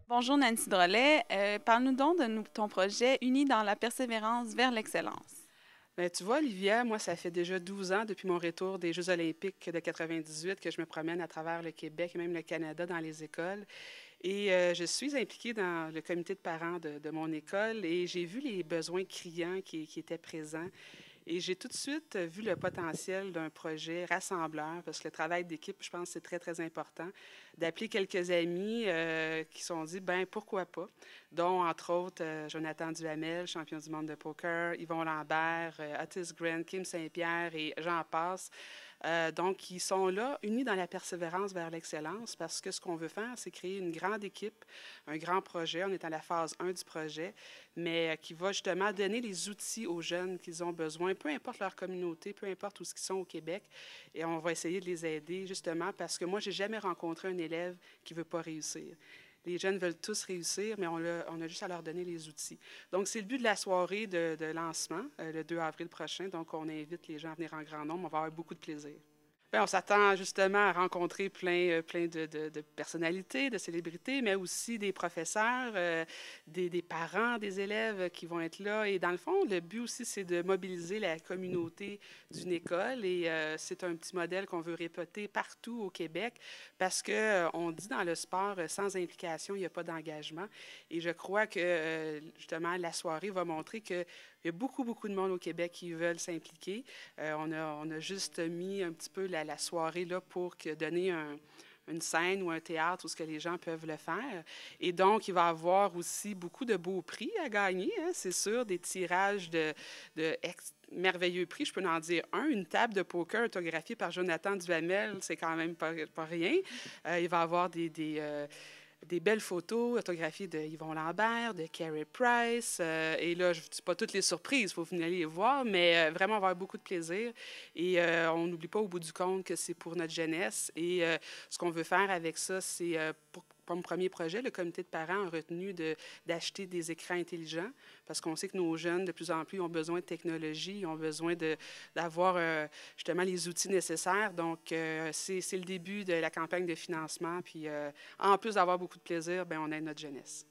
Bonjour Nancy Drolet. Parle-nous donc de ton projet Unis dans la persévérance vers l'excellence. Ben, tu vois, Olivia, moi, ça fait déjà 12 ans depuis mon retour des Jeux olympiques de 98 que je me promène à travers le Québec et même le Canada dans les écoles. Et je suis impliquée dans le comité de parents de mon école et j'ai vu les besoins criants qui étaient présents. Et j'ai tout de suite vu le potentiel d'un projet rassembleur, parce que le travail d'équipe, je pense, c'est très, très important, d'appeler quelques amis qui se sont dit, ben pourquoi pas, dont, entre autres, Jonathan Duhamel, champion du monde de poker, Yvon Lambert, Otis Grant, Kim Saint-Pierre et j'en passe. Donc, ils sont là, unis dans la persévérance vers l'excellence, parce que ce qu'on veut faire, c'est créer une grande équipe, un grand projet. On est à la phase 1 du projet, mais qui va justement donner les outils aux jeunes qu'ils ont besoin, peu importe leur communauté, peu importe où ils sont au Québec. Et on va essayer de les aider, justement, parce que moi, j'ai jamais rencontré un élève qui ne veut pas réussir. Les jeunes veulent tous réussir, mais on a juste à leur donner les outils. Donc, c'est le but de la soirée de lancement, le 2 avril prochain. Donc, on invite les gens à venir en grand nombre. On va avoir beaucoup de plaisir. Ben, on s'attend justement à rencontrer plein de personnalités, de célébrités, mais aussi des professeurs, des parents des élèves qui vont être là. Et dans le fond, le but aussi, c'est de mobiliser la communauté d'une école. Et c'est un petit modèle qu'on veut répéter partout au Québec parce qu'on dit dans le sport, sans implication, il n'y a pas d'engagement. Et je crois que justement, la soirée va montrer qu'il y a beaucoup de monde au Québec qui veulent s'impliquer. On a juste mis un petit peu la soirée là pour donner une scène ou un théâtre où ce que les gens peuvent le faire. Et donc, il va y avoir aussi beaucoup de beaux prix à gagner, hein, c'est sûr, des tirages de merveilleux prix. Je peux en dire un, une table de poker autographiée par Jonathan Duhamel, c'est quand même pas rien. Il va y avoir des belles photos autographiées de Yvon Lambert, de Carey Price. Et là, je ne dis pas toutes les surprises, il faut venir les voir, mais vraiment avoir beaucoup de plaisir. Et on n'oublie pas au bout du compte que c'est pour notre jeunesse. Et ce qu'on veut faire avec ça, c'est pour mon premier projet, le comité de parents a retenu d'acheter des écrans intelligents parce qu'on sait que nos jeunes, de plus en plus, ont besoin de technologie, ont besoin d'avoir justement les outils nécessaires. Donc, c'est le début de la campagne de financement. Puis, en plus d'avoir beaucoup de plaisir, bien, on aide notre jeunesse.